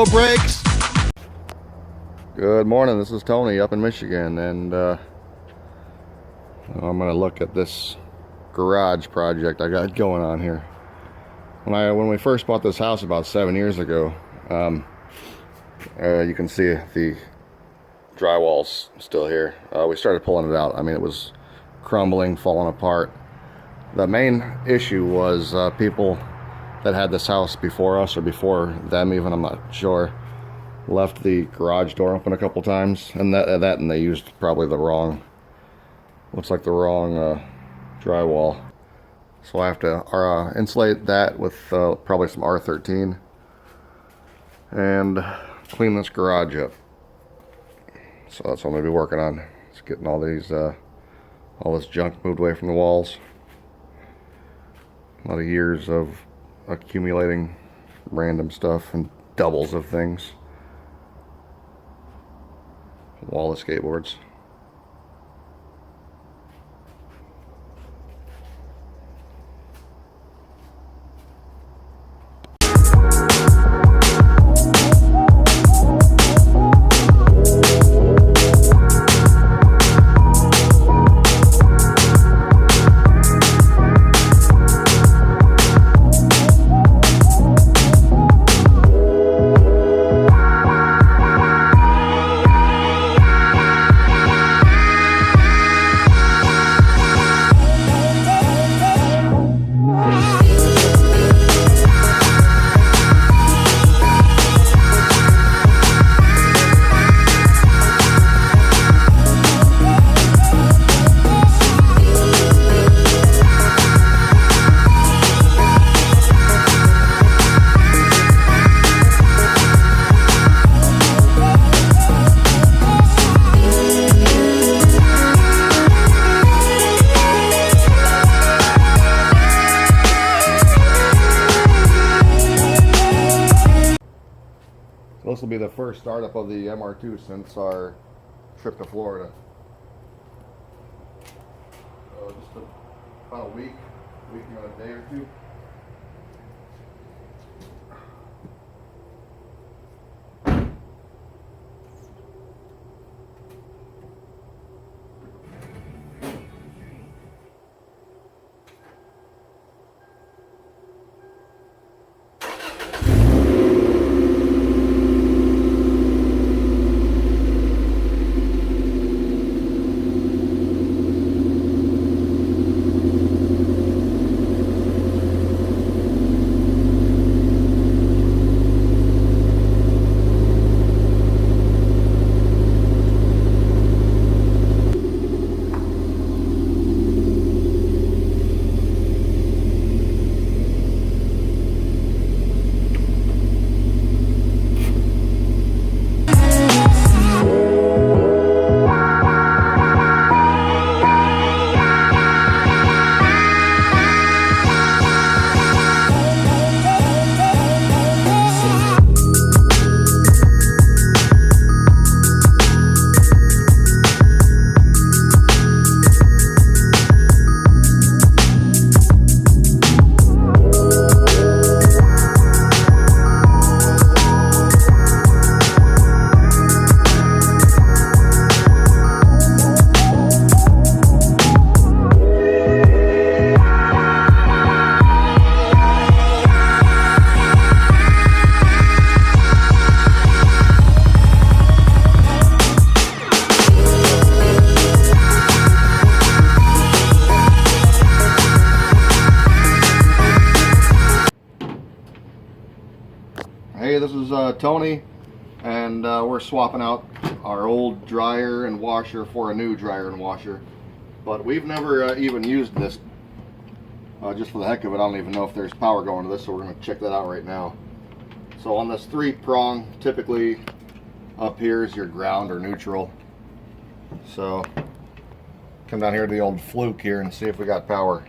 no brakes. Good morning, this is Tony up in Michigan, and I'm going to look at this garage project I got going on here. When we first bought this house about 7 years ago, you can see the drywall's still here. We started pulling it out. I mean, it was crumbling, falling apart. The main issue was people that had this house before us, or before them even, I'm not sure, left the garage door open a couple times, and and they used probably the wrong, looks like the wrong drywall. So I have to insulate that with probably some R13 and clean this garage up. So that's what I'm going to be working on. It's getting all this junk moved away from the walls. A lot of years of accumulating random stuff and doubles of things. Wall of skateboards. This will be the first startup of the MR2 since our trip to Florida. So just about a week and a day or two. Hey, this is Tony, and we're swapping out our old dryer and washer for a new dryer and washer. But we've never even used this, just for the heck of it. I don't even know if there's power going to this, so we're going to check that out right now. So on this 3-prong, typically up here is your ground or neutral. So come down here to the old fluke here and see if we got power.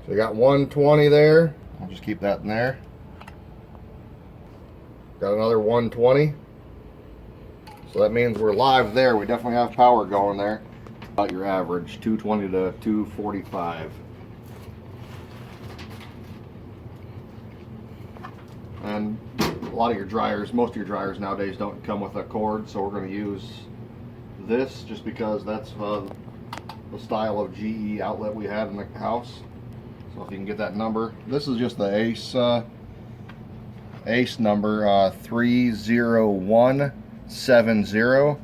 So we got 120 there. I'll just keep that in there. Got another 120. So that means we're live there. We definitely have power going there. About your average 220 to 245. lot of your dryers, most of your dryers nowadays don't come with a cord, so we're going to use this just because that's the style of GE outlet we had in the house. So if you can get that number, this is just the Ace number 30170.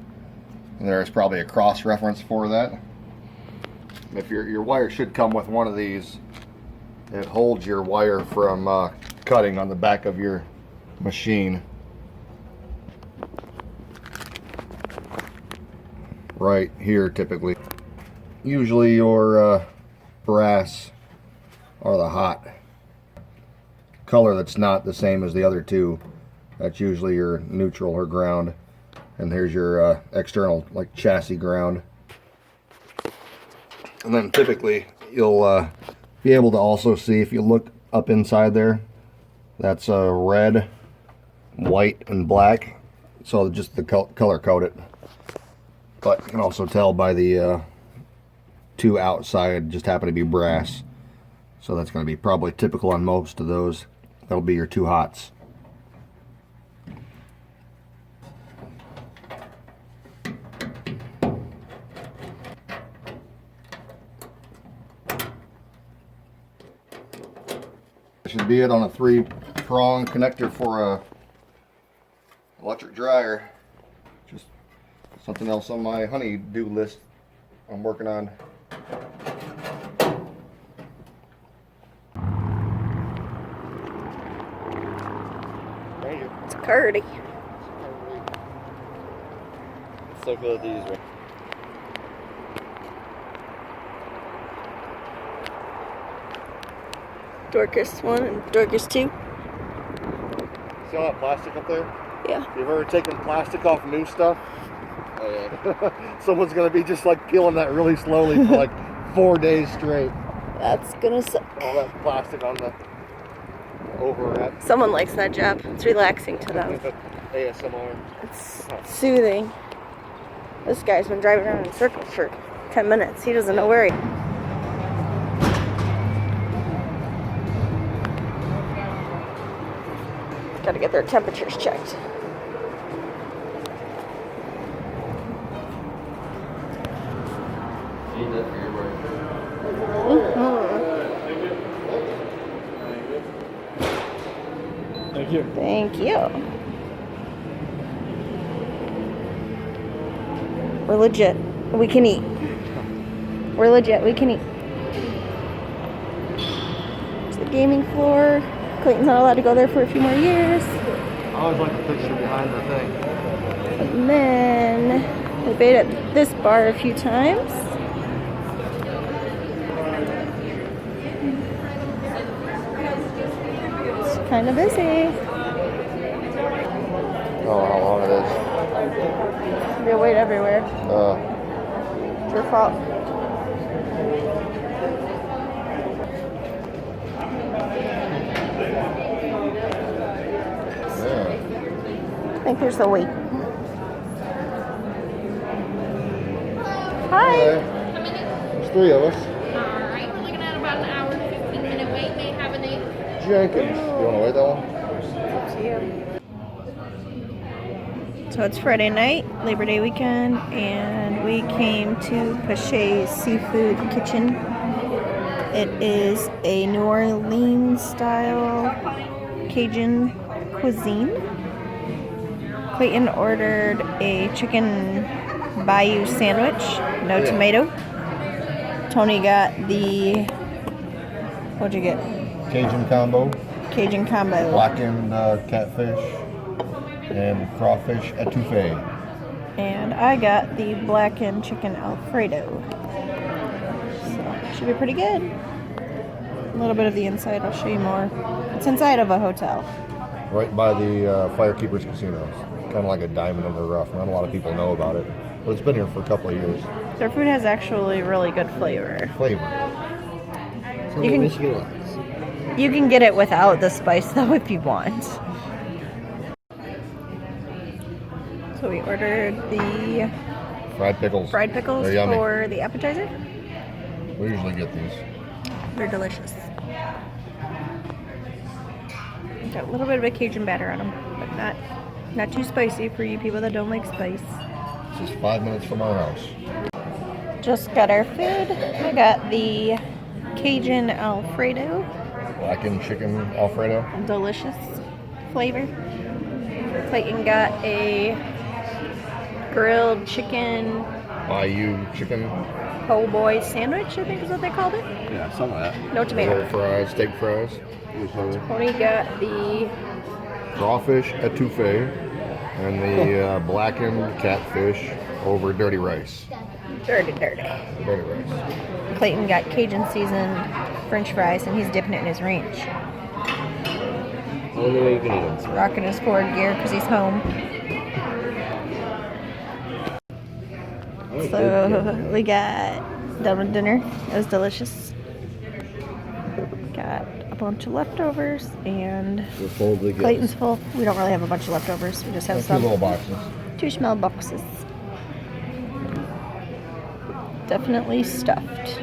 And there's probably a cross reference for that. If your wire should come with one of these. It holds your wire from cutting on the back of your machine. Right here typically. Usually your brass or the hot color that's not the same as the other two. That's usually your neutral or ground. And here's your external, like, chassis ground. And then typically you'll be able to also see, if you look up inside there, that's red, white, and black. So just the color code it. But you can also tell by the two outside just happen to be brass. So that's going to be probably typical on most of those. That'll be your two hots. Should be it on a 3-prong connector for a electric dryer. Just something else on my honey-do list I'm working on. Thank you. It's curdy. It's so good to use one. Dorcas 1 and Dorcas 2. See all that plastic up there? Yeah. You've ever taken plastic off new stuff? Oh yeah. Someone's gonna be just like peeling that really slowly for like 4 days straight. That's gonna suck. All that plastic on the overwrap. Someone likes that job. It's relaxing to them. ASMR. It's soothing. This guy's been driving around in circles for 10 minutes. He doesn't know where he... Gotta get their temperatures checked. Thank you. Thank you. We're legit. We can eat. We're legit. We can eat. It's the gaming floor. Clayton's not allowed to go there for a few more years. I always like the picture behind the thing. And then we ate at this bar a few times. It's kind of busy. Oh, how long it is. You'll wait everywhere. It's your fault. I think there's the wait. Hi. There's 3 of us. Alright, we're looking at about an hour and 15-minute wait. May have an 8. Jenkins. You want to wait that long? It's up to you. So it's Friday night, Labor Day weekend, and we came to Pasche's Seafood Kitchen. It is a New Orleans style Cajun cuisine. Clayton ordered a chicken bayou sandwich, no tomato. Tony got the, what'd you get? Cajun combo. Cajun combo. Blackened catfish and crawfish etouffee. And I got the blackened chicken Alfredo. So, should be pretty good. A little bit of the inside, I'll show you more. It's inside of a hotel. Right by the Firekeepers Casino. Kind of like a diamond in the rough. Not a lot of people know about it, but it's been here for a couple of years. Their food has actually really good flavor. You can get it without the spice though if you want. So we ordered the Fried pickles. fried pickles They're yummy. for the appetizer. We usually get these. They're delicious. Got a little bit of a Cajun batter on them, but Not too spicy for you people that don't like spice. It's just 5 minutes from our house. Just got our food. I got the Cajun Alfredo. Blackened chicken Alfredo. Delicious flavor. Clayton got a grilled chicken Bayou chicken. po' boy sandwich, I think is what they called it. Yeah, something like that. No tomato. Fries, steak fries. Tony got the Crawfish etouffee and the blackened catfish over dirty rice. dirty. Dirty rice. Clayton got Cajun seasoned French fries, and he's dipping it in his ranch. Only way you can eat them. He's rocking his forward gear because he's home. So we got done with dinner. It was delicious. Got a bunch of leftovers, and We're full of the goods. Clayton's full. We don't really have a bunch of leftovers. We just have Two some. little boxes. 2 small boxes. Definitely stuffed.